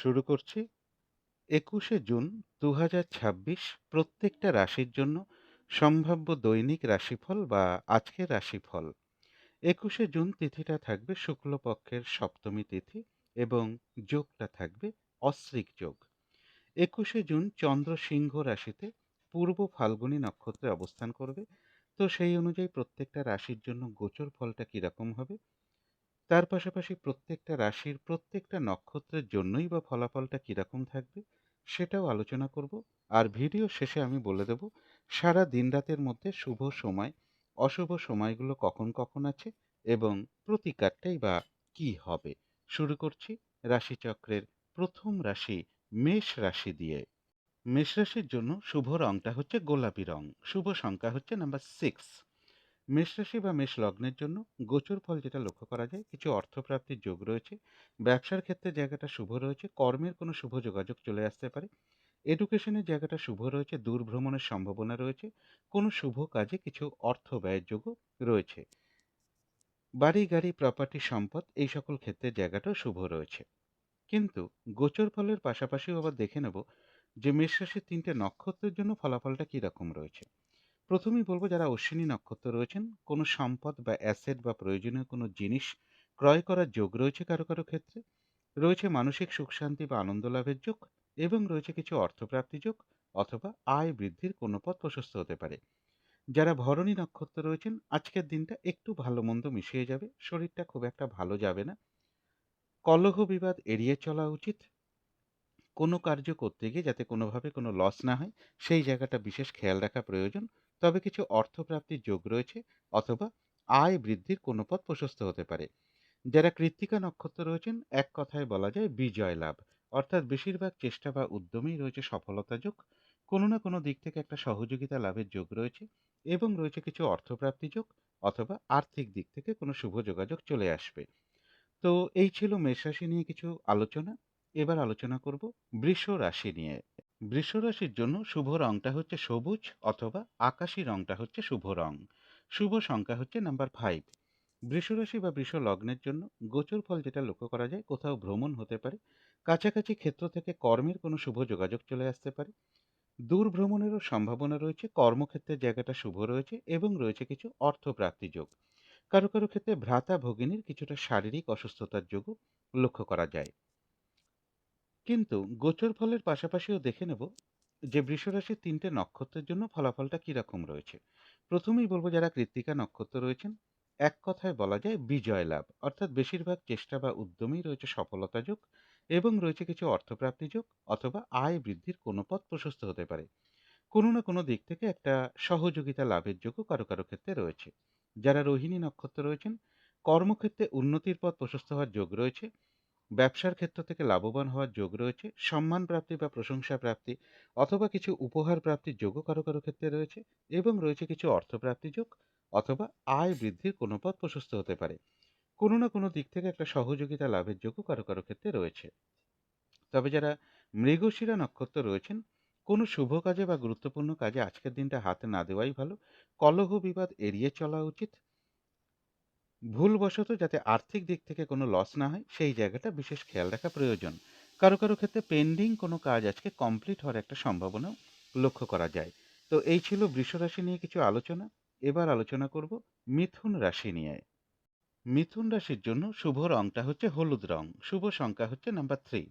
শুরু করছি ২১শে জুন ২০২৬ প্রত্যেকটা রাশির জন্য সম্ভাব্য দৈনিক রাশিফল বা আজকের রাশিফল। ২১শে জুন তিথিটা থাকবে শুক্লপক্ষের সপ্তমী তিথি এবং যোগটা থাকবে অশ্রিক যোগ। ২১শে জুন চন্দ্র সিংহ রাশিতে পূর্ব ফাল্গুনী নক্ষত্রে অবস্থান করবে। তো সেই অনুযায়ী প্রত্যেকটা রাশির জন্য গোচর ফলটা কিরকম হবে, তার পাশাপাশি প্রত্যেকটা রাশির প্রত্যেকটা নক্ষত্রের জন্যই বা ফলাফলটা কিরকম থাকবে সেটাও আলোচনা করব। আর ভিডিও শেষে আমি বলে দেব সারা দিন রাতের মধ্যে শুভ সময় অশুভ সময়গুলো কখন কখন আছে এবং প্রতিকারটাই বা কি হবে। শুরু করছি রাশিচক্রের প্রথম রাশি মেষ রাশি দিয়ে। মেষ রাশির জন্য শুভ রংটা হচ্ছে গোলাপি রং, শুভ সংখ্যা হচ্ছে নাম্বার 6। মেষ রাশি বা মেষ লগ্নের জন্য গোচর ফল যেটা লক্ষ্য করা যায়, কিছু অর্থপ্রাপ্তির যোগ রয়েছে, ব্যবসার ক্ষেত্রে জায়গাটা শুভ রয়েছে, কর্মের কোনো শুভ যোগাযোগ চলে আসতে পারে, এডুকেশনের জায়গাটা শুভ রয়েছে, দূর ভ্রমণের সম্ভাবনা রয়েছে, কোনো শুভ কাজে কিছু অর্থ ব্যয়ের যোগও রয়েছে, বাড়ি গাড়ি প্রপার্টি সম্পদ এই সকল ক্ষেত্রের জায়গাটাও শুভ রয়েছে। কিন্তু গোচর ফলের পাশাপাশিও আবার দেখে নেব যে মেষ রাশির তিনটে নক্ষত্রের জন্য ফলাফলটা কী রকম রয়েছে। প্রথমেই বলব যারা অশ্বিনী নক্ষত্র রয়েছেন, কোনো সম্পদ বা অ্যাসেট বা প্রয়োজনীয় কোনো জিনিস ক্রয় করার যোগ রয়েছে কারো কারো ক্ষেত্রে, রয়েছে মানসিক সুখ শান্তি বা আনন্দ লাভের যোগ, এবং রয়েছে কিছু অর্থপ্রাপ্তি যোগ অথবা আয় বৃদ্ধির কোনো পথ প্রশস্ত হতে পারে। যারা ভরণী নক্ষত্র রয়েছেন, আজকের দিনটা একটু ভালো মন্দ মিশিয়ে যাবে, শরীরটা খুব একটা ভালো যাবে না, কলহ বিবাদ এড়িয়ে চলা উচিত, কোনো কার্য করতে গিয়ে যাতে কোনোভাবে কোনো লস না হয় সেই জায়গাটা বিশেষ খেয়াল রাখা প্রয়োজন। তবে কিছু অর্থপ্রাপ্তির যোগ রয়েছে অথবা আয় বৃদ্ধির কোনো পথ প্রশস্ত হতে পারে। যারা কৃত্তিকা নক্ষত্র রয়েছেন, এক কথায় বলা যায় বিজয় লাভ, অর্থাৎ বেশিরভাগ চেষ্টা বা উদ্যমেই রয়েছে সফলতা যোগ, কোনো না কোনো দিক থেকে একটা সহযোগিতা লাভের যোগ রয়েছে, এবং রয়েছে কিছু অর্থপ্রাপ্তি যোগ অথবা আর্থিক দিক থেকে কোনো শুভ যোগাযোগ চলে আসবে। তো এই ছিল মেষ রাশি নিয়ে কিছু আলোচনা। এবার আলোচনা করব বৃষ রাশি নিয়ে। বৃষ রাশির জন্য শুভ রংটা হচ্ছে সবুজ অথবা আকাশী রংটা হচ্ছে শুভ রং। শুভ সংখ্যা হচ্ছে নাম্বার 5। বৃষ রাশি বা বৃষ লগ্নের জন্য গোচর ফল যেটা লক্ষ্য করা যায়, কোথাও ভ্রমণ হতে পারে, কাছাকাছি ক্ষেত্র থেকে কর্মের কোনো শুভ যোগাযোগ চলে আসতে পারে, দূর ভ্রমণেরও সম্ভাবনা রয়েছে, কর্মক্ষেত্রের জায়গাটা শুভ রয়েছে এবং রয়েছে কিছু অর্থপ্রাপ্তি যোগ। কারো কারো ক্ষেত্রে ভ্রাতা ভগিনীর কিছুটা শারীরিক অসুস্থতার যোগও লক্ষ্য করা যায়। কিন্তু গোচর ফলের পাশাপাশিও দেখে নেব যে বৃষরাশির তিনটে নক্ষত্রের জন্য ফলাফলটা কিরকম রয়েছে। প্রথমেই বলবো যারা কৃত্তিকা নক্ষত্র রয়েছেন, এক কথায় বলা যায় বিজয় লাভ, অর্থাৎ বেশিরভাগ চেষ্টা বা উদ্যমেই রয়েছে সফলতা যোগ এবং রয়েছে কিছু অর্থপ্রাপ্তি যোগ অথবা আয় বৃদ্ধির কোনো পথ প্রশস্ত হতে পারে। কোনো না কোনো দিক থেকে একটা সহযোগিতা লাভের যোগও কারো কারো ক্ষেত্রে রয়েছে। যারা রোহিণী নক্ষত্র রয়েছেন, কর্মক্ষেত্রে উন্নতির পথ প্রশস্ত হওয়ার যোগ রয়েছে, ব্যবসার ক্ষেত্র থেকে লাভবান হওয়ার যোগ রয়েছে, সম্মান প্রাপ্তি বা প্রশংসা প্রাপ্তি অথবা কিছু উপহার প্রাপ্তির যোগও কারো কারো ক্ষেত্রে রয়েছে, এবং রয়েছে কিছু অর্থপ্রাপ্তি যোগ অথবা আয় বৃদ্ধির কোনো পথ প্রশস্ত হতে পারে। কোনো না কোনো দিক থেকে একটা সহযোগিতা লাভের যোগও কারো কারো ক্ষেত্রে রয়েছে। তবে যারা মৃগশিরা নক্ষত্র রয়েছেন, কোনো শুভ কাজে বা গুরুত্বপূর্ণ কাজে আজকের দিনটা হাতে না দেওয়াই ভালো, কলহ বিবাদ এড়িয়ে চলা উচিত, ভুলবশত যাতে আর্থিক দিক থেকে কোনো লস না হয় সেই জায়গাটা বিশেষ খেয়াল রাখা প্রয়োজন। কারো কারো ক্ষেত্রে পেন্ডিং কোনো কাজ আজকে কমপ্লিট হওয়ার একটা সম্ভাবনাও লক্ষ্য করা যায়। তো এই ছিল বৃষ রাশি নিয়ে কিছু আলোচনা। এবার আলোচনা করব মিথুন রাশি নিয়ে। মিথুন রাশির জন্য শুভ রংটা হচ্ছে হলুদ রং, শুভ সংখ্যা হচ্ছে নাম্বার 3।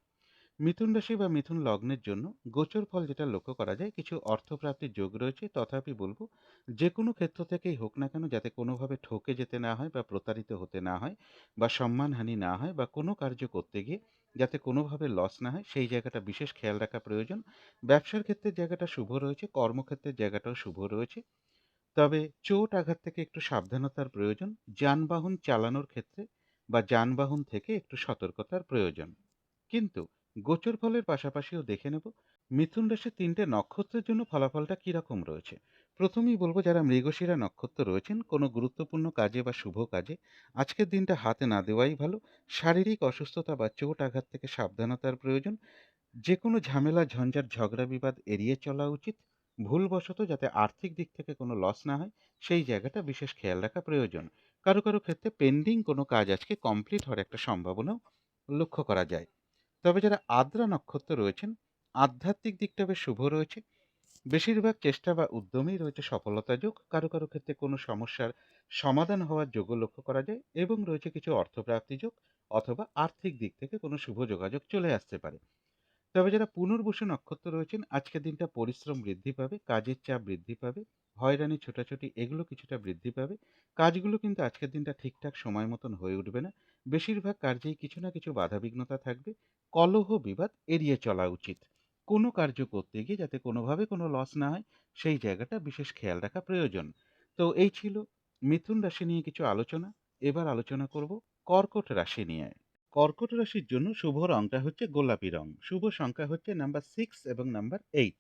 মিথুন রাশি বা মিথুন লগ্নের জন্য গোচর ফল যেটা লক্ষ্য করা যায়, কিছু অর্থপ্রাপ্তির যোগ রয়েছে, তথাপি বলবো যে কোনো ক্ষেত্র থেকেই হোক না কেন যাতে কোনোভাবে ঠকে যেতে না হয় বা প্রতারিত হতে না হয় বা সম্মানহানি না হয় বা কোনো কার্য করতে গিয়ে যাতে কোনোভাবে লস না হয় সেই জায়গাটা বিশেষ খেয়াল রাখা প্রয়োজন। ব্যবসার ক্ষেত্রের জায়গাটা শুভ রয়েছে, কর্মক্ষেত্রের জায়গাটাও শুভ রয়েছে, তবে চোট আঘাত থেকে একটু সাবধানতার প্রয়োজন, যানবাহন চালানোর ক্ষেত্রে বা যানবাহন থেকে একটু সতর্কতার প্রয়োজন। কিন্তু গোচর ফলের পাশাপাশিও দেখে নেব মিথুন রাশির তিনটে নক্ষত্রের জন্য ফলাফলটা কিরকম রয়েছে। প্রথমেই বলবো যারা মৃগশিরা নক্ষত্র রয়েছেন, কোনো গুরুত্বপূর্ণ কাজে বা শুভ কাজে আজকের দিনটা হাতে না দেওয়াই ভালো, শারীরিক অসুস্থতা বা চোট আঘাত থেকে সাবধানতার প্রয়োজন, যে কোনো ঝামেলা ঝঞ্ঝাট ঝগড়া বিবাদ এড়িয়ে চলা উচিত, ভুলবশত যাতে আর্থিক দিক থেকে কোনো লস না হয় সেই জায়গাটা বিশেষ খেয়াল রাখা প্রয়োজন। কারো কারো ক্ষেত্রে পেন্ডিং কোনো কাজ আজকে কমপ্লিট হওয়ার একটা সম্ভাবনাও লক্ষ্য করা যায়। তবে যারা আদ্রা নক্ষত্র রয়েছেন, আধ্যাত্মিক দিকটা বেশ শুভ রয়েছে। বেশিরভাগ চেষ্টা বা উদ্যমেই রয়েছে সফলতা যোগ, কারো কারো ক্ষেত্রে কোনো সমস্যার সমাধান হওয়ার যোগও লক্ষ্য করা যায়, এবং রয়েছে কিছু অর্থপ্রাপ্তি যোগ অথবা আর্থিক দিক থেকে কোনো শুভ যোগাযোগ চলে আসতে পারে। তবে যারা পুনর্বসু নক্ষত্র রয়েছেন, আজকের দিনটা পরিশ্রম বৃদ্ধি পাবে, কাজের চাপ বৃদ্ধি পাবে, হয়রানি ছোটাছুটি এগুলো কিছুটা বৃদ্ধি পাবে। কাজগুলো কিন্তু আজকের দিনটা ঠিকঠাক সময় মতন হয়ে উঠবে না। বেশিরভাগ কার্যেই কিছু না কিছু বাধাবিঘ্নতা থাকবে। কলহ বিবাদ এড়িয়ে চলা উচিত। কোনো কার্য করতে গিয়ে যাতে কোনোভাবে কোনো লস না হয়, সেই জায়গাটা বিশেষ খেয়াল রাখা প্রয়োজন। তো এই ছিল মিথুন রাশি নিয়ে কিছু আলোচনা। এবার আলোচনা করব কর্কট রাশি নিয়ে। কর্কট রাশির জন্য শুভ রংটা হচ্ছে গোলাপি রং। শুভ সংখ্যা হচ্ছে নাম্বার 6 এবং নাম্বার 8।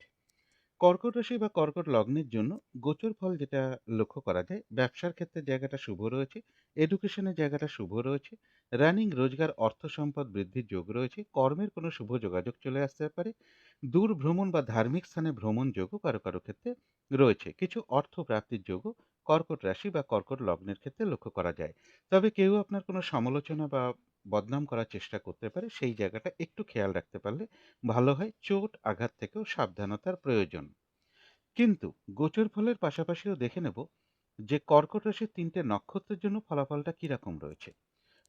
কর্কট রাশি বা কর্কট লগ্নের জন্য গোচর ফল যেটা লক্ষ্য করা যায়, ব্যবসার ক্ষেত্রে জায়গাটা শুভ রয়েছে, এডুকেশনের জায়গাটা শুভ রয়েছে, রানিং রোজগার অর্থ সম্পদ বৃদ্ধির যোগ রয়েছে, কর্মের কোনো শুভ যোগাযোগ চলে আসতে পারে, দূর ভ্রমণ বা ধার্মিক স্থানে ভ্রমণ যোগও কারো কারো ক্ষেত্রে রয়েছে, কিছু অর্থ প্রাপ্তির যোগও কর্কট রাশি বা কর্কট লগ্নের ক্ষেত্রে লক্ষ্য করা যায়। তবে কেউ আপনার কোনো সমালোচনা বা বদনাম করার চেষ্টা করতে পারে, সেই জায়গাটা একটু খেয়াল রাখতে পারলে ভালো হয়। চোট আঘাত থেকেও সাবধানতার প্রয়োজন। কিন্তু গোচর ফলের পাশাপাশিও দেখে নেব যে কর্কট রাশির ৩টে নক্ষত্রের জন্য ফলাফলটা কিরকম রয়েছে।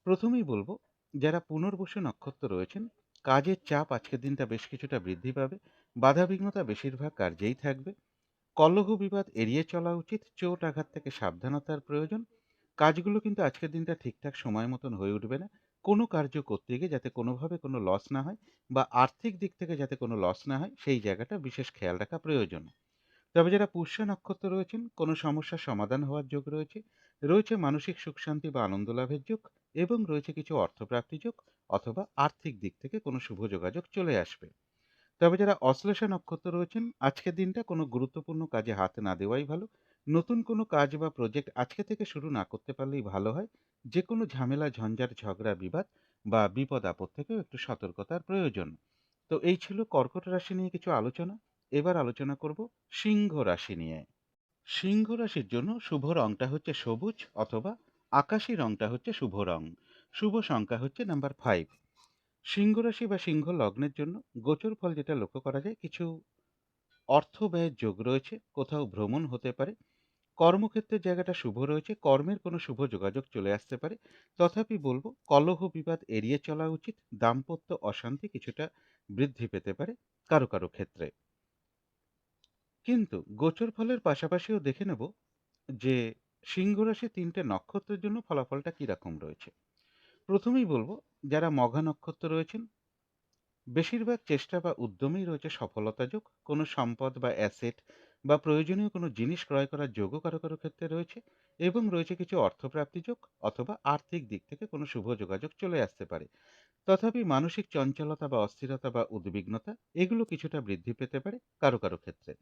প্রথমেই বলবো, যারা পুনর্বসু নক্ষত্র রয়েছেন, কাজের চাপ আজকের দিনটা বেশ কিছুটা বৃদ্ধি পাবে, বাধাবিঘ্নতা বেশিরভাগ কার্যেই থাকবে, কলহ বিবাদ এড়িয়ে চলা উচিত, চোট আঘাত থেকে সাবধানতার প্রয়োজন। কাজগুলো কিন্তু আজকের দিনটা ঠিকঠাক সময় মতন হয়ে উঠবে না। কোনো কার্য করতে গিয়ে যাতে কোনোভাবে কোনো লস না হয়, বা আর্থিক দিক থেকে যাতে কোনো লস না হয়, সেই জায়গাটা বিশেষ খেয়াল রাখা প্রয়োজন। তবে যারা পুষ্য নক্ষত্র রয়েছেন, কোনো সমস্যার সমাধান হওয়ার যোগ রয়েছে, রয়েছে মানসিক সুখ শান্তি বা আনন্দ লাভের যোগ, এবং রয়েছে কিছু অর্থপ্রাপ্তি যোগ অথবা আর্থিক দিক থেকে কোনো শুভ যোগাযোগ চলে আসবে। তবে যারা অশ্লেষা নক্ষত্র রয়েছেন, আজকের দিনটা কোনো গুরুত্বপূর্ণ কাজে হাত না দেওয়াই ভালো। নতুন কোনো কাজ বা প্রজেক্ট আজকে থেকে শুরু না করতে পারলেই ভালো হয়। যে কোনো ঝামেলা ঝঞ্ঝাট ঝগড়া বিবাদ বা বিপদ আপদ থেকেও একটু সতর্কতার প্রয়োজন। তো এই ছিল কর্কট রাশি নিয়ে কিছু আলোচনা। এবার আলোচনা করব সিংহ রাশি নিয়ে। সিংহ রাশির জন্য শুভ রংটা হচ্ছে সবুজ অথবা আকাশী রংটা হচ্ছে শুভ রং। শুভ সংখ্যা হচ্ছে নাম্বার 5। সিংহ রাশি বা সিংহ লগ্নের জন্য গোচর ফল যেটা লক্ষ্য করা যায়, কিছু অর্থ ব্যয়ের যোগ রয়েছে, কোথাও ভ্রমণ হতে পারে, কর্মক্ষেত্রের জায়গাটা শুভ রয়েছে, কর্মের কোনো শুভ যোগাযোগ চলে আসতে পারে। তথাপি বলবো, কলহ বিবাদ এড়িয়ে চলা উচিত। দাম্পত্য অশান্তি কিছুটা বৃদ্ধি পেতে পারে কারো কারো ক্ষেত্রে। কিন্তু গোচর ফলের পাশাপাশিও দেখে নেব যে সিংহ রাশি ৩টে নক্ষত্রের জন্য ফলাফলটা কিরকম রয়েছে। প্রথমেই বলবো, যারা মঘা নক্ষত্র রয়েছেন, বেশিরভাগ চেষ্টা বা উদ্যমেই রয়েছে সফলতা যোগ, কোনো সম্পদ বা অ্যাসেট বা প্রয়োজনীয় কোনো জিনিস ক্রয় করার যোগও কারো কারো ক্ষেত্রে রয়েছে, এবং রয়েছে কিছু অর্থপ্রাপ্তি যোগ অথবা আর্থিক দিক থেকে কোনো শুভ যোগাযোগ চলে আসতে পারে। তথাপি মানসিক চঞ্চলতা বা অস্থিরতা বা উদ্বিগ্নতা এগুলো কিছুটা বৃদ্ধি পেতে পারে কারো কারো ক্ষেত্রে।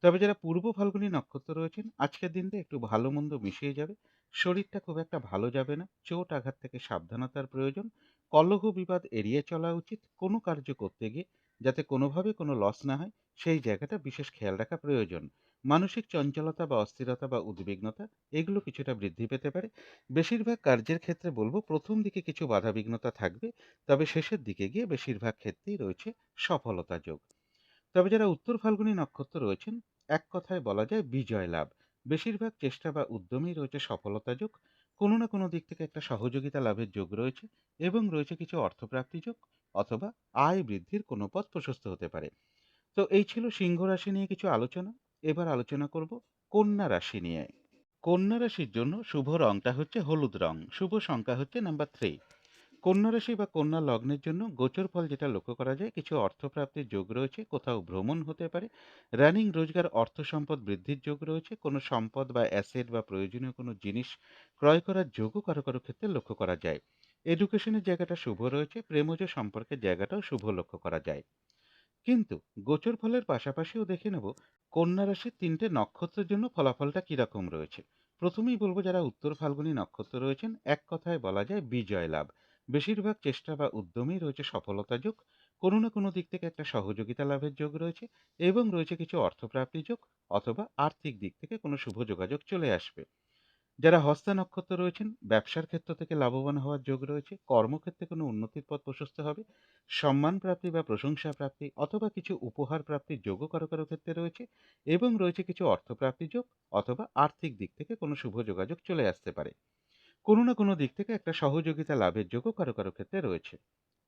তবে যারা পূর্ব ফাল্গুনী নক্ষত্র রয়েছেন, আজকের দিনটা একটু ভালো মন্দ মিশিয়ে যাবে। শরীরটা খুব একটা ভালো যাবে না, চোট আঘাত থেকে সাবধানতার প্রয়োজন, কলহ বিবাদ এড়িয়ে চলা উচিত, কোনো কার্য করতে গিয়ে যাতে কোনোভাবে কোনো লস না হয়, সেই জায়গাটা বিশেষ খেয়াল রাখা প্রয়োজন। মানসিক চঞ্চলতা বা অস্থিরতা বা উদ্বিগ্নতা এগুলো কিছুটা বৃদ্ধি পেতে পারে। বেশিরভাগ কার্যের ক্ষেত্রে বলবো, প্রথম দিকে কিছু বাধাবিঘ্নতা থাকবে, তবে শেষের দিকে গিয়ে বেশিরভাগ ক্ষেত্রেই রয়েছে সফলতা যোগ। তবে যারা উত্তর ফাল্গুনী নক্ষত্র রয়েছেন, এক কথায় বলা যায় বিজয় লাভ। বেশিরভাগ চেষ্টা বা উদ্যমেই রয়েছে সফলতা যোগ, কোনো না কোনো দিক থেকে একটা সহযোগিতা লাভের যোগ রয়েছে, এবং রয়েছে কিছু অর্থপ্রাপ্তি যোগ অথবা আয় বৃদ্ধির কোনো পথ প্রশস্ত হতে পারে। তো এই ছিল সিংহ রাশি নিয়ে কিছু আলোচনা। এবার আলোচনা করব কন্যা রাশি নিয়ে। কন্যা রাশির জন্য শুভ রংটা হচ্ছে হলুদ রং। শুভ সংখ্যা হচ্ছে নাম্বার 3। কন্যা রাশি বা কন্যা লগ্নের জন্য গোচর ফল যেটা লক্ষ্য করা যায়, কিছু অর্থপ্রাপ্তির যোগ রয়েছে, কোথাও ভ্রমণ হতে পারে, রানিং রোজগার অর্থ সম্পদ বৃদ্ধির যোগ রয়েছে, কোনো সম্পদ বা অ্যাসেট বা প্রয়োজনীয় কোনো জিনিস ক্রয় করার যোগও কারো কারো ক্ষেত্রে লক্ষ্য করা যায়। এডুকেশনের জায়গাটা শুভ রয়েছে, প্রেমজ সম্পর্কের জায়গাটাও শুভ লক্ষ্য করা যায়। কিন্তু গোচর ফলের পাশাপাশিও দেখে নেব কন্যা রাশির ৩টে নক্ষত্রের জন্য ফলাফলটা কিরকম রয়েছে। প্রথমেই বলবো, যারা উত্তর ফাল্গুনী নক্ষত্র রয়েছেন, এক কথায় বলা যায় বিজয় লাভ। বেশিরভাগ চেষ্টা বা উদ্যমেই রয়েছে সফলতা যোগ, কোনো না কোনো দিক থেকে একটা সহযোগিতা লাভের যোগ রয়েছে, এবং রয়েছে কিছু অর্থপ্রাপ্তি যোগ অথবা আর্থিক দিক থেকে কোনো শুভ যোগাযোগ চলে আসবে। যারা হস্তা নক্ষত্র রয়েছেন, ব্যবসার ক্ষেত্র থেকে লাভবান হওয়ার যোগ রয়েছে, কর্মক্ষেত্রে কোনো উন্নতির পথ প্রশস্ত হবে, সম্মান প্রাপ্তি বা প্রশংসা প্রাপ্তি অথবা কিছু উপহার প্রাপ্তির যোগও কারো কারো ক্ষেত্রে রয়েছে, এবং রয়েছে কিছু অর্থপ্রাপ্তি যোগ অথবা আর্থিক দিক থেকে কোনো শুভ যোগাযোগ চলে আসতে পারে। কোনো না কোনো দিক থেকে একটা সহযোগিতা লাভের যোগও কারো কারো ক্ষেত্রে রয়েছে।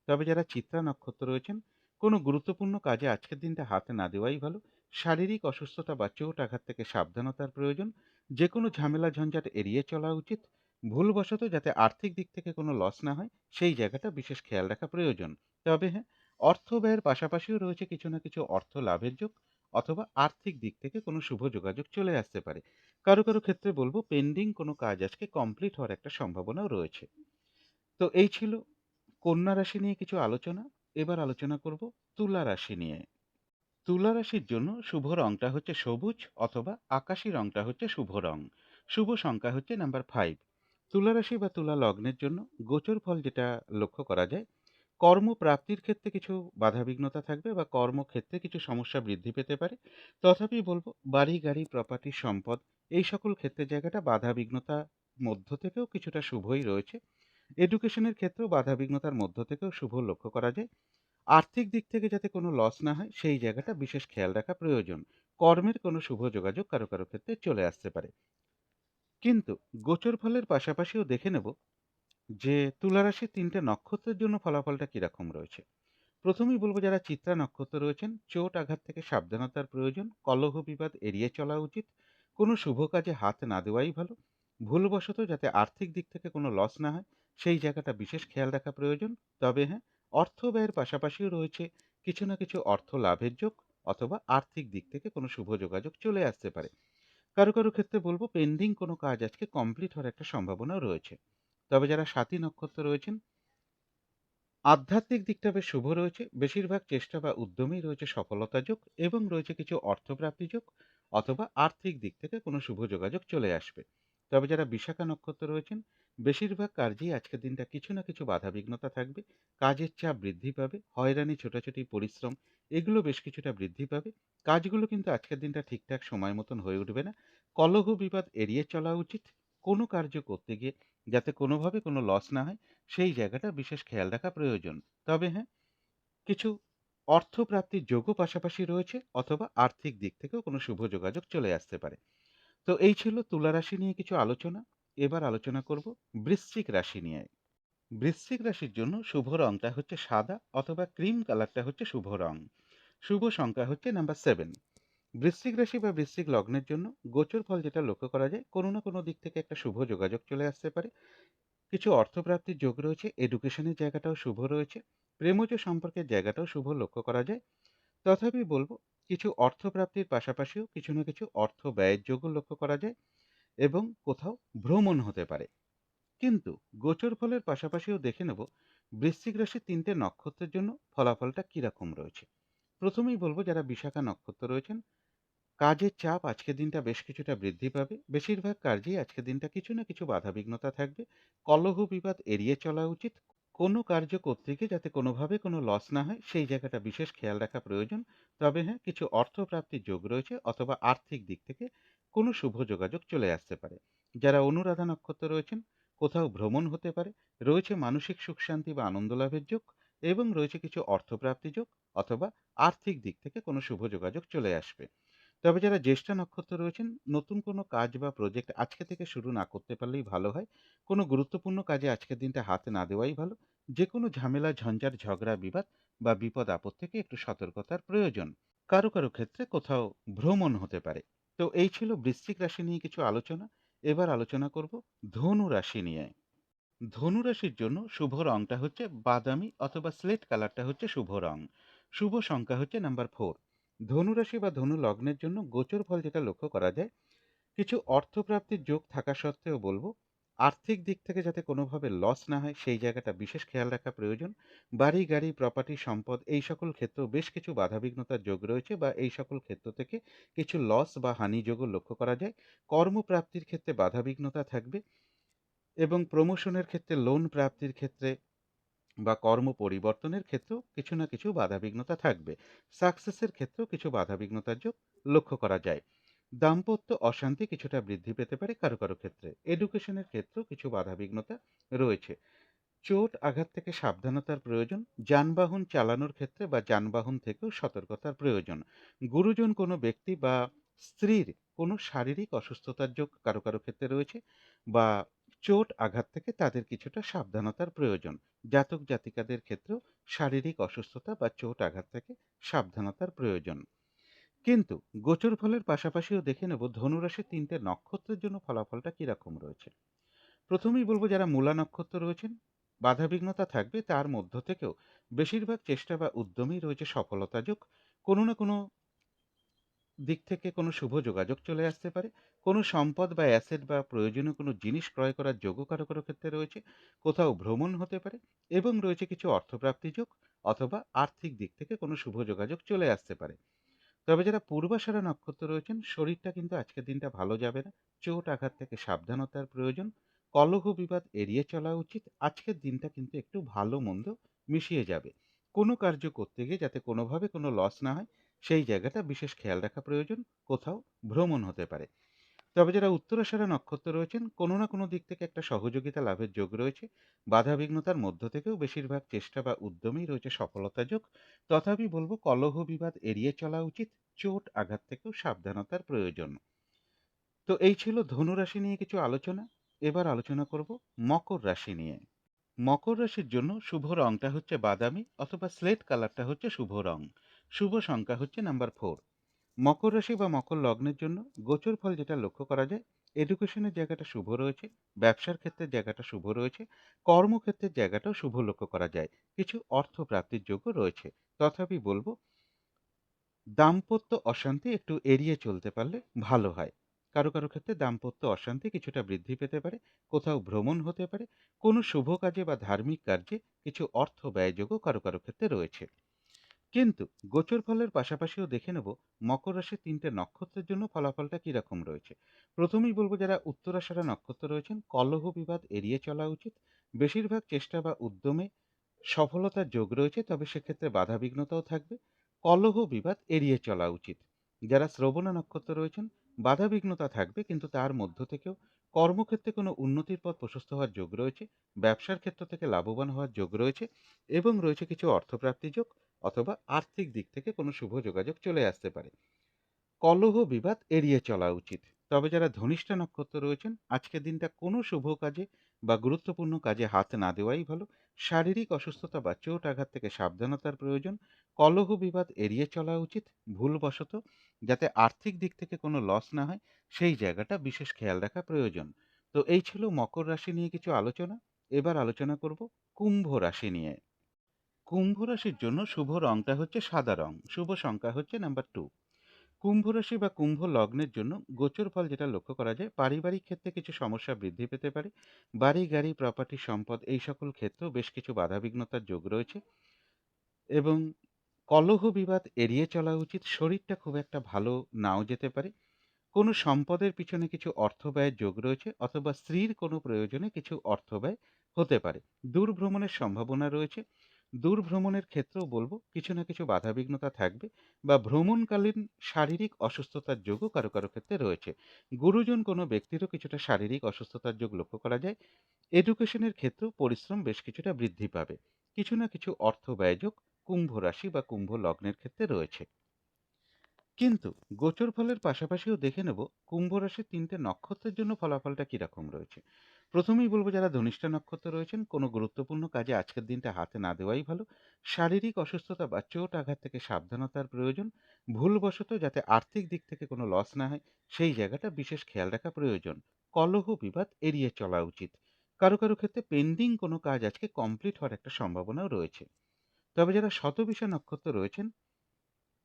তবে যারা চিত্রা নক্ষত্র রয়েছেন, কোনো গুরুত্বপূর্ণ কাজে আজকের দিনটা হাতে না দেওয়াই ভালো। শারীরিক অসুস্থতা বা চোট আঘাত থেকে সাবধানতার প্রয়োজন। যে কোনো ঝামেলা ঝঞ্ঝাট এড়িয়ে চলা উচিত। ভুলবশত যাতে আর্থিক দিক থেকে কোনো লস না হয় সেই জায়গাটা বিশেষ খেয়াল রাখা প্রয়োজন। তবে হ্যাঁ, অর্থ ব্যয়ের পাশাপাশিও রয়েছে কিছু না কিছু অর্থ লাভের যোগ অথবা আর্থিক দিক থেকে কোনো শুভ যোগাযোগ চলে আসতে পারে। কারো কারো ক্ষেত্রে বলবো পেন্ডিং কোনো কাজ আজকে কমপ্লিট হওয়ার একটা সম্ভাবনাও রয়েছে। তো এই ছিল কন্যা রাশি নিয়ে কিছু আলোচনা। এবার আলোচনা করব তুলা রাশি নিয়ে। তুলা রাশির জন্য শুভ রংটা হচ্ছে সবুজ অথবা আকাশী রংটা হচ্ছে শুভ রং। শুভ সংখ্যা হচ্ছে নাম্বার 5। তুলা রাশি বা তুলা লগ্নের জন্য গোচর ফল যেটা লক্ষ্য করা যায়, কর্মপ্রাপ্তির ক্ষেত্রে কিছু বাধাবিঘ্নতা থাকবে বা কর্মক্ষেত্রে কিছু সমস্যা বৃদ্ধি পেতে পারে। তথাপি বলবো বাড়ি গাড়ি প্রপার্টি সম্পদ এই সকল ক্ষেত্রে জায়গাটা বাধাবিঘ্নতা মধ্য থেকেও কিছুটা শুভই রয়েছে। এডুকেশনের ক্ষেত্রেও বাধাবিঘ্নতার মধ্য থেকেও শুভ লক্ষ্য করা যায়। আর্থিক দিক থেকে যাতে কোনো লস না হয় সেই জায়গাটা বিশেষ খেয়াল রাখা প্রয়োজন। কর্মের কোনো শুভ যোগাযোগ কারো কারো ক্ষেত্রে চলে আসতে পারে। কিন্তু গোচর ফলের পাশাপাশিও দেখে নেব যে তুলা রাশির ৩টে নক্ষত্রের জন্য ফলাফলটা কিরকম রয়েছে। প্রথমেই বলবো যারা চিত্রা নক্ষত্র রয়েছেন, চোট আঘাত থেকে সাবধানতার প্রয়োজন, কলহ বিবাদ এড়িয়ে চলা উচিত, কোনো শুভ কাজে হাত না দেওয়াই ভালো। ভুলবশত যাতে আর্থিক দিক থেকে কোনো লস না হয় সেই জায়গাটা বিশেষ খেয়াল রাখা প্রয়োজন। তবে হ্যাঁ, অর্থ ব্যয়ের পাশাপাশিও রয়েছে কিছু না কিছু অর্থ লাভের যোগ অথবা আর্থিক দিক থেকে কোনো শুভ যোগাযোগ চলে আসতে পারে। কারো কারো ক্ষেত্রে বলবো পেন্ডিং কোনো কাজ আজকে কমপ্লিট হওয়ার একটা সম্ভাবনাও রয়েছে। তবে যারা স্বাতী নক্ষত্র রয়েছেন, আধ্যাত্মিক দিকটা বেশ শুভ রয়েছে। বেশিরভাগ চেষ্টা বা উদ্যমেই রয়েছে সফলতা যোগ এবং রয়েছে কিছু অর্থপ্রাপ্তি যোগ অথবা আর্থিক দিক থেকে কোনো শুভ যোগাযোগ চলে আসবে। তবে যারা বিশাখা নক্ষত্র রয়েছেন, বেশিরভাগ কার্যেই আজকের দিনটা কিছু না কিছু বাধাবিঘ্নতা থাকবে। কাজের চাপ বৃদ্ধি পাবে, হয়রানি ছোটাছুটি পরিশ্রম এগুলো বেশ কিছুটা বৃদ্ধি পাবে। কাজগুলো কিন্তু আজকের দিনটা ঠিকঠাক সময় মতন হয়ে উঠবে না। কলহ বিবাদ এড়িয়ে চলা উচিত। কোনো কার্য করতে গিয়ে যাতে কোনোভাবে কোনো লস না হয় সেই জায়গাটা বিশেষ খেয়াল রাখা প্রয়োজন। তবে হ্যাঁ, কিছু অর্থপ্রাপ্তির যোগও পাশাপাশি রয়েছে অথবা আর্থিক দিক থেকেও কোনো শুভ যোগাযোগ চলে আসতে পারে। তো এই ছিল তুলা রাশি নিয়ে কিছু আলোচনা। এবার আলোচনা করব বৃশ্চিক রাশি নিয়ে। বৃশ্চিক রাশির জন্য শুভ রংটা হচ্ছে সাদা অথবা ক্রিম কালারটা হচ্ছে শুভ রং। শুভ সংখ্যা হচ্ছে নাম্বার 7। বৃশ্চিক রাশি বা বৃশ্চিক লগ্নের জন্য গোচর ফল যেটা লক্ষ্য করা যায়, কোনো না কোনো দিক থেকে একটা শুভ যোগাযোগ চলে আসতে পারে। কিছু অর্থপ্রাপ্তির যোগ রয়েছে, এডুকেশনের জায়গাটাও শুভ রয়েছে, প্রেমজ সম্পর্কের জায়গাটাও শুভ লক্ষ্য করা যায়। তথাপি বলবো কিছু অর্থপ্রাপ্তির পাশাপাশিও কিছু না কিছু অর্থ ব্যয়ের যোগও লক্ষ্য করা যায় এবং কোথাও ভ্রমণ হতে পারে। কিন্তু গোচর ফলের পাশাপাশিও দেখে নেব বৃশ্চিক রাশির ৩টে নক্ষত্রের জন্য ফলাফলটা কিরকম রয়েছে। প্রথমেই বলবো যারা বিশাখা নক্ষত্র রয়েছেন, কাজের চাপ আজকের দিনটা বেশ কিছুটা বৃদ্ধি পাবে। বেশিরভাগ কার্যেই আজকের দিনটা কিছু না কিছু বাধাবিঘ্নতা থাকবে। কলহ বিবাদ এড়িয়ে চলা উচিত। কোনো কার্য করতে গিয়ে যাতে কোনোভাবে কোনো লস না হয় সেই জায়গাটা বিশেষ খেয়াল রাখা প্রয়োজন। তবে হ্যাঁ, কিছু অর্থপ্রাপ্তির যোগ রয়েছে অথবা আর্থিক দিক থেকে কোনো শুভ যোগাযোগ চলে আসতে পারে। যারা অনুরাধা নক্ষত্র রয়েছেন, কোথাও ভ্রমণ হতে পারে, রয়েছে মানসিক সুখ শান্তি বা আনন্দ লাভের যোগ এবং রয়েছে কিছু অর্থপ্রাপ্তি যোগ অথবা আর্থিক দিক থেকে কোনো শুভ যোগাযোগ চলে আসবে। তবে যারা জ্যেষ্ঠা নক্ষত্র রয়েছেন, নতুন কোনো কাজ বা প্রজেক্ট আজকে থেকে শুরু না করতে পারলেই ভালো হয়। কোনো গুরুত্বপূর্ণ কাজে আজকের দিনটা হাত না দেওয়াই ভালো। যে কোনো ঝামেলা ঝঞ্ঝাট ঝগড়া বিবাদ বা বিপদ আপদ থেকে একটু সতর্কতার প্রয়োজন। কারো কারো ক্ষেত্রে কোথাও ভ্রমণ হতে পারে। তো এই ছিল বৃশ্চিক রাশি নিয়ে কিছু আলোচনা। এবার আলোচনা করব ধনু রাশি নিয়ে। ধনু রাশির জন্য শুভ রংটা হচ্ছে বাদামি অথবা স্লেট কালারটা হচ্ছে শুভ রং। শুভ সংখ্যা হচ্ছে নাম্বার 4। ধনু রাশি বা ধনু লগ্নের জন্য গোচর ফল যেটা লক্ষ্য করা যায়, কিছু অর্থপ্রাপ্তির যোগ থাকা সত্ত্বেও বলবো আর্থিক দিক থেকে যাতে কোনোভাবে লস না হয় সেই জায়গাটা বিশেষ খেয়াল রাখা প্রয়োজন। বাড়ি গাড়ি প্রপার্টি সম্পদ এই সকল ক্ষেত্রেও বেশ কিছু বাধাবিঘ্নতার যোগ রয়েছে বা এই সকল ক্ষেত্র থেকে কিছু লস বা হানি যোগও লক্ষ্য করা যায়। কর্মপ্রাপ্তির ক্ষেত্রে বাধাবিঘ্নতা থাকবে এবং প্রমোশনের ক্ষেত্রে লোন প্রাপ্তির ক্ষেত্রে বা কর্ম পরিবর্তনের ক্ষেত্রেও কিছু না কিছু বাধাবিঘ্নতা থাকবে। সাকসেসের ক্ষেত্রেও কিছু বাধাবিঘ্নতার যোগ লক্ষ্য করা যায়। দাম্পত্য অশান্তি কিছুটা বৃদ্ধি পেতে পারে কারো কারো ক্ষেত্রে। এডুকেশনের ক্ষেত্রেও কিছু বাধাবিঘ্নতা রয়েছে। চোট আঘাত থেকে সাবধানতার প্রয়োজন। যানবাহন চালানোর ক্ষেত্রে বা যানবাহন থেকেও সতর্কতার প্রয়োজন। গুরুজন কোনো ব্যক্তি বা স্ত্রীর কোনো শারীরিক অসুস্থতার যোগ কারো কারো ক্ষেত্রে রয়েছে, বা চোট আঘাত থেকে তাদের কিছুটা সাবধানতার প্রয়োজন। জাতক জাতিকাদের ক্ষেত্রেও শারীরিক অসুস্থতা বা চোট আঘাত থেকে সাবধানতার প্রয়োজন। কিন্তু গোচর ফলের পাশাপাশিও দেখে নেব ধনুরাশির ৩ টে নক্ষত্রের জন্য ফলাফলটা কিরকম রয়েছে। প্রথমেই বলব, যারা মূলা নক্ষত্র রয়েছেন, বাধাবিঘ্নতা থাকবে, তার মধ্য থেকেও বেশিরভাগ চেষ্টা বা উদ্যমেই রয়েছে সফলতা যোগ। কোনো না কোনো দিক থেকে কোনো শুভ যোগাযোগ চলে আসতে পারে। কোনো সম্পদ বা অ্যাসেট বা প্রয়োজনীয় কোনো জিনিস ক্রয় করার যোগও কারো কারো ক্ষেত্রে রয়েছে। কোথাও ভ্রমণ হতে পারে, এবং রয়েছে কিছু অর্থপ্রাপ্তি যোগ, অথবা আর্থিক দিক থেকে কোনো শুভ যোগাযোগ চলে আসতে পারে। তবে যারা পূর্বাষাঢ়া নক্ষত্র রয়েছেন, শরীরটা কিন্তু আজকের দিনটা ভালো যাবে না। চোট আঘাত থেকে সাবধানতার প্রয়োজন। কলহ বিবাদ এড়িয়ে চলা উচিত। আজকের দিনটা কিন্তু একটু ভালো মন্দ মিশিয়ে যাবে। কোনো কার্য করতে গিয়ে যাতে কোনোভাবে কোনো লস না হয়, সেই জায়গাটা বিশেষ খেয়াল রাখা প্রয়োজন। কোথাও ভ্রমণ হতে পারে। তবে যারা উত্তরাষাঢ়া নক্ষত্র রয়েছেন, কোনো না কোনো দিক থেকে একটা সহযোগিতা লাভের যোগ রয়েছে। বাধাবিঘ্নতার মধ্য থেকেও বেশিরভাগ চেষ্টা বা উদ্যমেই রয়েছে সফলতা যোগ। তথাপি বলবো, কলহ বিবাদ এড়িয়ে চলা উচিত। চোট আঘাত থেকেও সাবধানতার প্রয়োজন। তো এই ছিল ধনু রাশি নিয়ে কিছু আলোচনা। এবার আলোচনা করব মকর রাশি নিয়ে। মকর রাশির জন্য শুভ রংটা হচ্ছে বাদামি অথবা স্লেট কালারটা হচ্ছে শুভ রং। শুভ সংখ্যা হচ্ছে নাম্বার 4। মকর রাশি বা মকর লগ্নের জন্য গোচর ফল যেটা লক্ষ্য করা যায়, এডুকেশনের জায়গাটা শুভ রয়েছে, ব্যবসার ক্ষেত্রের জায়গাটা শুভ রয়েছে, কর্মক্ষেত্রের জায়গাটাও শুভ লক্ষ্য করা যায়। কিছু অর্থ প্রাপ্তির যোগ্য রয়েছে। তথাপি বলবো, দাম্পত্য অশান্তি একটু এড়িয়ে চলতে পারলে ভালো হয়। কারো কারো ক্ষেত্রে দাম্পত্য অশান্তি কিছুটা বৃদ্ধি পেতে পারে। কোথাও ভ্রমণ হতে পারে। কোনো শুভ কাজে বা ধার্মিক কার্যে কিছু অর্থ ব্যয়যোগও কারো কারো ক্ষেত্রে রয়েছে। কিন্তু গোচর ফলের পাশাপাশিও দেখে নেব মকর রাশির ৩ টে নক্ষত্রের জন্য ফলাফলটা কিরকম রয়েছে। প্রথমেই বলবো, যারা উত্তরাষাঢ়া নক্ষত্র রয়েছেন, কলহ বিবাদ এড়িয়ে চলা উচিত। বেশিরভাগ চেষ্টা বা উদ্যমে সফলতার যোগ রয়েছে, তবে সেক্ষেত্রে বাধাবিঘ্নতাও থাকবে। কলহ বিবাদ এড়িয়ে চলা উচিত। যারা শ্রবণা নক্ষত্র রয়েছেন, বাধাবিঘ্নতা থাকবে, কিন্তু তার মধ্য থেকেও কর্মক্ষেত্রে কোনো উন্নতির পথ প্রশস্ত হওয়ার যোগ রয়েছে। ব্যবসার ক্ষেত্র থেকে লাভবান হওয়ার যোগ রয়েছে, এবং রয়েছে কিছু অর্থপ্রাপ্তি যোগ, অথবা আর্থিক দিক থেকে কোনো শুভ যোগাযোগ চলে আসতে পারে। কলহ বিবাদ এড়িয়ে চলা উচিত। তবে যারা ধনিষ্ঠা নক্ষত্র রয়েছেন, আজকের দিনটা কোনো শুভ কাজে বা গুরুত্বপূর্ণ কাজে হাত না দেওয়াই ভালো। শারীরিক অসুস্থতা বা চোট আঘাত থেকে সাবধানতার প্রয়োজন। কলহ বিবাদ এড়িয়ে চলা উচিত ভুলবশত, যাতে আর্থিক দিক থেকে কোনো লস না হয়, সেই জায়গাটা বিশেষ খেয়াল রাখা প্রয়োজন। তো এই ছিল মকর রাশি নিয়ে কিছু আলোচনা। এবার আলোচনা করব কুম্ভ রাশি নিয়ে। কুম্ভ রাশির জন্য শুভ রংটা হচ্ছে সাদা রং। শুভ সংখ্যা হচ্ছে নাম্বার 2। কুম্ভ রাশি বা কুম্ভ লগ্নের জন্য গোচর ফল যেটা লক্ষ্য করা যায়, পারিবারিক ক্ষেত্রে কিছু সমস্যা বৃদ্ধি পেতে পারে। বাড়ি গাড়ি প্রপার্টি সম্পদ এই সকল ক্ষেত্রেও বেশ কিছু বাধাবিঘ্নতার যোগ রয়েছে, এবং কলহ বিবাদ এড়িয়ে চলা উচিত। শরীরটা খুব একটা ভালো নাও যেতে পারে। কোনো সম্পদের পিছনে কিছু অর্থ ব্যয়ের যোগ রয়েছে, অথবা স্ত্রীর কোনো প্রয়োজনে কিছু অর্থ ব্যয় হতে পারে। দূর ভ্রমণের সম্ভাবনা রয়েছে। দূর ভ্রমণের ক্ষেত্রেও বলবো, কিছু না কিছু বাধাবিঘ্নতা থাকবে, বা ভ্রমণকালীন শারীরিক অসুস্থতার যোগও কারো কারো ক্ষেত্রে রয়েছে। গুরুজন কোনো ব্যক্তিরও কিছুটা শারীরিক অসুস্থতার যোগ লক্ষ্য করা যায়। এডুকেশনের ক্ষেত্রেও পরিশ্রম বেশ কিছুটা বৃদ্ধি পাবে। কিছু না কিছু অর্থ ব্যয়যোগ কুম্ভ রাশি বা কুম্ভ লগ্নের ক্ষেত্রে রয়েছে। কিন্তু গোচর ফলের পাশাপাশিও দেখে নেব কুম্ভ রাশির ৩ টে নক্ষত্রের জন্য ফলাফলটা কিরকম রয়েছে। প্রথমেই বলবো, যারা ধনিষ্ঠা নক্ষত্র রয়েছেন, কোনো গুরুত্বপূর্ণ কাজে আজকের দিনটা হাতে না দেওয়াই ভালো। শারীরিক অসুস্থতা বা চোট আঘাত থেকে সাবধানতার প্রয়োজন। ভুলবশত যাতে আর্থিক দিক থেকে কোনো লস না হয়, সেই জায়গাটা বিশেষ খেয়াল রাখা প্রয়োজন। কলহ বিবাদ এড়িয়ে চলা উচিত। কারো কারো ক্ষেত্রে পেন্ডিং কোনো কাজ আজকে কমপ্লিট হওয়ার একটা সম্ভাবনাও রয়েছে। তবে যারা শতবিশা নক্ষত্র রয়েছেন,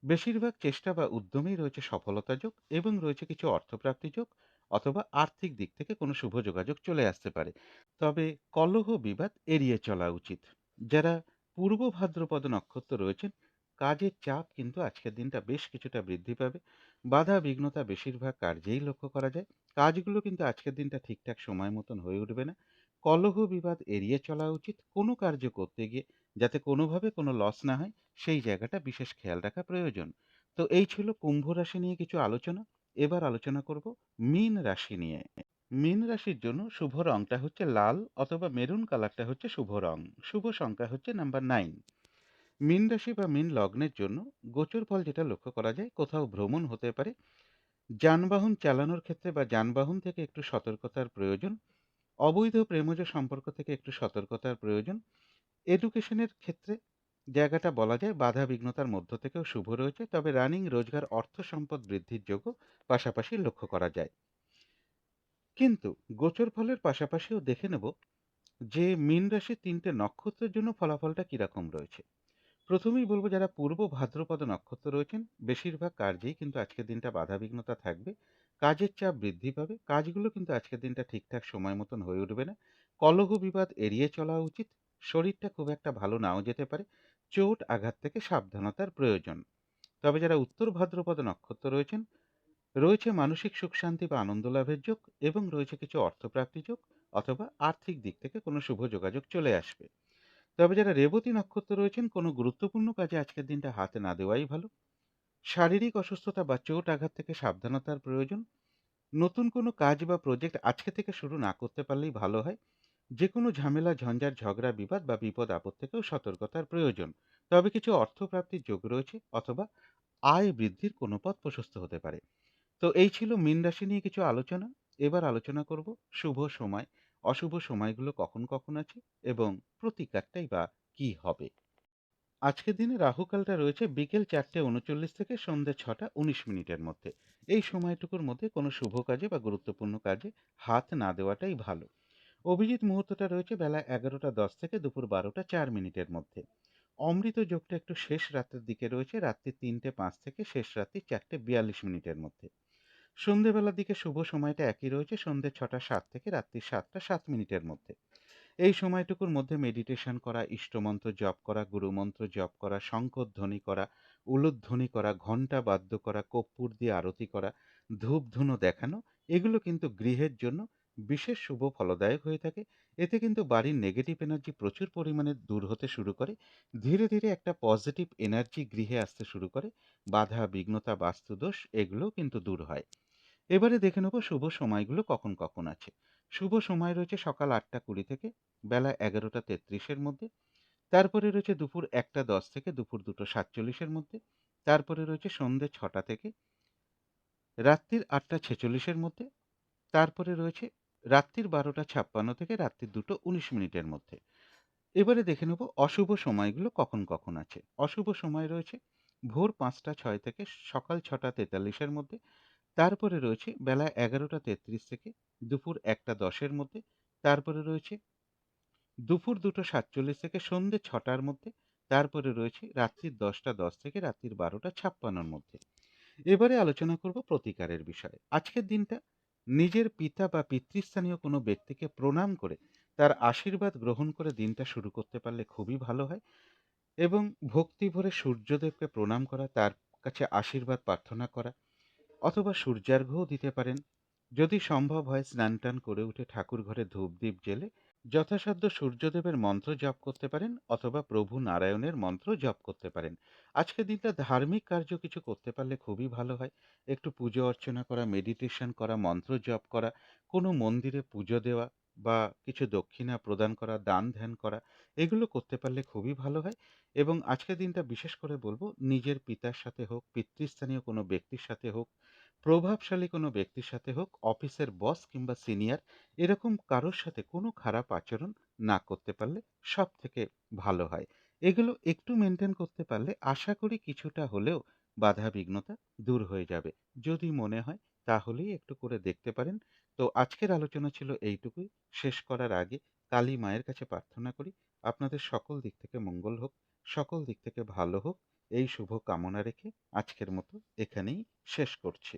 বেশিরভাগ চেষ্টা বা উদ্যমেই রয়েছে সফলতা যোগ, এবং রয়েছে কিছু অর্থপ্রাপ্তি যোগ, অথবা আর্থিক দিক থেকে কোনো শুভ যোগাযোগ চলে আসতে পারে। তবে কলহ বিবাদ এড়িয়ে চলা উচিত। যারা পূর্ব ভাদ্রপদ নক্ষত্র রয়েছেন, কাজের চাপ কিন্তু আজকের দিনটা বেশ কিছুটা বৃদ্ধি পাবে। বাধা বিঘ্নতা বেশিরভাগ কার্যেই লক্ষ্য করা যায়। কাজগুলো কিন্তু আজকের দিনটা ঠিকঠাক সময় মতন হয়ে উঠবে না। কলহ বিবাদ এড়িয়ে চলা উচিত। কোনো কার্য করতে গিয়ে যাতে কোনোভাবে কোনো লস না হয়, সেই জায়গাটা বিশেষ খেয়াল রাখা প্রয়োজন। তো এই ছিল কুম্ভ রাশি নিয়ে কিছু আলোচনা। এবার আলোচনা করব মীন রাশি নিয়ে। মীন রাশির জন্য শুভ রংটা হচ্ছে লাল অথবা মেরুন কালারটা হচ্ছে শুভ রং। শুভ সংখ্যা হচ্ছে নাম্বার 9। মীন রাশি বা মীন লগ্নের জন্য গোচর ফল যেটা লক্ষ্য করা যায়, কোথাও ভ্রমণ হতে পারে, যানবাহন চালানোর ক্ষেত্রে বা যানবাহন থেকে একটু সতর্কতার প্রয়োজন, অবৈধ প্রেমজ সম্পর্ক থেকে একটু সতর্কতার প্রয়োজন, এডুকেশনের ক্ষেত্রে জায়গাটা বলা যায় বাধা বিঘ্নতার মধ্য থেকেও শুভ রয়েছে, তবে রানিং রোজগার অর্থ সম্পদ বৃদ্ধির যোগ্য পাশাপাশি লক্ষ্য করা যায়। কিন্তু গোচর ফলের পাশাপাশিও দেখে নেব যে মীন রাশির ৩টে নক্ষত্রের জন্য ফলাফলটা কিরকম রয়েছে। প্রথমেই বলব, যারা পূর্ব ভাদ্রপদ নক্ষত্র রয়েছেন, বেশিরভাগ কার্যেই কিন্তু আজকের দিনটা বাধাবিঘ্নতা থাকবে। কাজের চাপ বৃদ্ধি পাবে, কাজগুলো কিন্তু আজকের দিনটা ঠিকঠাক সময় মতন হয়ে উঠবে না। কলহ বিবাদ এড়িয়ে চলা উচিত। শরীরটা খুব একটা ভালো নাও যেতে পারে। চোট আঘাত থেকে সাবধানতার প্রয়োজন। তবে যারা উত্তর ভাদ্রপদ নক্ষত্র রয়েছেন, রয়েছে মানসিক সুখ শান্তি বা আনন্দ লাভের যোগ, এবং রয়েছে কিছু অর্থপ্রাপ্তি যোগ, অথবা আর্থিক দিক থেকে কোনো শুভ যোগাযোগ চলে আসবে। তবে যারা রেবতী নক্ষত্র রয়েছেন, কোনো গুরুত্বপূর্ণ কাজে আজকের দিনটা হাতে না দেওয়াই ভালো। শারীরিক অসুস্থতা বা চোট আঘাত থেকে সাবধানতার প্রয়োজন। নতুন কোনো কাজ বা প্রজেক্ট আজকে থেকে শুরু না করতে পারলেই ভালো হয়। যে কোনো ঝামেলা ঝঞ্ঝাট ঝগড়া বিবাদ বা বিপদ আপদ থেকেও সতর্কতার প্রয়োজন। তবে কিছু অর্থপ্রাপ্তির যোগ রয়েছে, অথবা আয় বৃদ্ধির কোনো পথ প্রশস্ত হতে পারে। তো এই ছিল মীন রাশি নিয়ে কিছু আলোচনা। এবার আলোচনা করব শুভ সময়, অশুভ সময়গুলো কখন কখন আছে, এবং প্রতিকারটাই বা কি হবে। আজকের দিনে রাহুকালটা রয়েছে বিকেল 4:39 থেকে সন্ধ্যে 6:19 মধ্যে। এই সময়টুকুর মধ্যে কোনো শুভ কাজে বা গুরুত্বপূর্ণ কাজে হাত না দেওয়াটাই ভালো। অভিজিৎ মুহূর্তটা রয়েছে বেলা 11:10 থেকে দুপুর 12:04 মধ্যে। অমৃত যোগটা একটু শেষ রাতের দিকে রয়েছে, রাত্রি 3:05 থেকে শেষ রাত্রি 4:42 মধ্যে। সন্ধেবেলার দিকে শুভ সময়টা একই রয়েছে, সন্ধে 6:07 থেকে রাত্রি 7:07 মধ্যে। এই সময়টুকুর মধ্যে মেডিটেশন করা, ইষ্টমন্ত্র জপ করা, গুরুমন্ত্র জপ করা, শঙ্খধ্বনি করা, উলুধ্বনি করা, ঘণ্টা বাদ্য করা, কর্পূর দিয়ে আরতি করা, ধূপধুনো দেখানো, এগুলো কিন্তু গৃহের জন্য বিশেষ শুভ ফলদায়ক হয়ে থাকে। এতে কিন্তু বাড়ির নেগেটিভ এনার্জি প্রচুর পরিমাণে দূর হতে শুরু করে। ধীরে ধীরে একটা পজিটিভ এনার্জি গৃহে আসতে শুরু করে। বাধা বিঘ্নতা বাস্তুদোষ এগুলোও কিন্তু দূর হয়। এবারে দেখে নেব শুভ সময়গুলো কখন কখন আছে। শুভ সময় রয়েছে সকাল 8:20 থেকে বেলা 11:33 মধ্যে। তারপরে রয়েছে দুপুর 1:10 থেকে দুপুর 2:47 মধ্যে। তারপরে রয়েছে সন্ধ্যে 6টা থেকে রাত্রির 8:46 মধ্যে। তারপরে রয়েছে রাত্রির 12:56 থেকে রাত্রির 2:19 মধ্যে। এবারে দেখে নেব অশুভ সময়গুলো কখন কখন আছে। অশুভ সময় রয়েছে ভোর 5:06 থেকে সকাল 6:43 মধ্যে। তারপরে রয়েছে বেলা 11:33 থেকে দুপুর 1:10 মধ্যে। তারপরে রয়েছে দুপুর 2:47 থেকে সন্ধ্যে 6টার মধ্যে। তারপরে রয়েছে রাত্রির 10:10 থেকে রাত্রির 12:56 মধ্যে। এবারে আলোচনা করব প্রতিকারের বিষয়ে। আজকের দিনটা নিজের পিতা বা পিতৃস্থানীয় কোনো ব্যক্তিকে প্রণাম করে তার আশীর্বাদ গ্রহণ করে দিনটা শুরু করতে পারলে খুবই ভালো হয়, এবং ভক্তি ভরে সূর্যদেবকে প্রণাম করা, তার কাছে আশীর্বাদ প্রার্থনা করা, অথবা সূর্যার্ঘ্যও দিতে পারেন। যদি সম্ভব হয় স্নান টান করে উঠে ঠাকুর ঘরে ধূপদীপ জেলে যথাসাধ্য সূর্যদেবের মন্ত্র জপ করতে পারেন, অথবা প্রভু নারায়ণের মন্ত্র জপ করতে পারেন। আজকের দিনটা ধার্মিক কার্য কিছু করতে পারলে খুবই ভালো হয়। একটু পুজো অর্চনা করা, মেডিটেশন করা, মন্ত্র জপ করা, কোনো মন্দিরে পুজো দেওয়া, বা কিছু দক্ষিণা প্রদান করা, দান ধ্যান করা, এগুলো করতে পারলে খুবই ভালো হয়। এবং আজকের দিনটা বিশেষ করে বলবো, নিজের পিতার সাথে হোক, পিতৃস্থানীয় কোনো ব্যক্তির সাথে হোক, প্রভাবশালী কোনো ব্যক্তির সাথে হোক, অফিসের বস কিংবা সিনিয়র, এরকম কারোর সাথে কোনো খারাপ আচরণ না করতে পারলে সব থেকে ভালো হয়। এগুলো একটু মেনটেন করতে পারলে আশা করি কিছুটা হলেও বাধা বিঘ্নতা দূর হয়ে যাবে। যদি মনে হয় তাহলেই একটু করে দেখতে পারেন। তো আজকের আলোচনা ছিল এইটুকুই। শেষ করার আগে কালী মায়ের কাছে প্রার্থনা করি আপনাদের সকল দিক থেকে মঙ্গল হোক, সকল দিক থেকে ভালো হোক, এই শুভ কামনা রেখে আজকের মতো এখানেই শেষ করছি।